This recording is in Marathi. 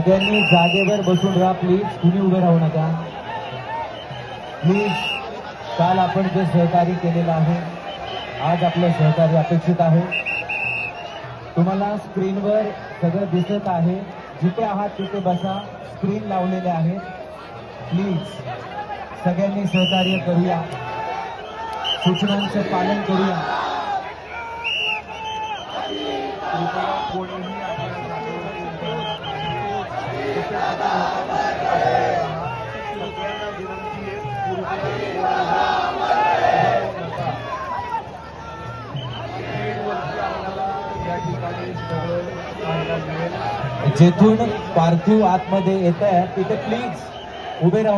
सगळ्यांनी जागेवर बसून राहा प्लीज, कुणी उभे राहू नका प्लीज. काल आपण जे सहकार्य केलेलं आहे, आज आपलं सहकार्य अपेक्षित आहे. तुम्हाला स्क्रीनवर सगळं दिसत आहे, जिथे आहात तिथे बसा. स्क्रीन लावलेले आहे, प्लीज सगळ्यांनी सहकार्य करूया, सूचनांचं पालन करूया. जेथून पार्थिव आतमध्ये येत आहे तिथे प्लीज उभे राहू.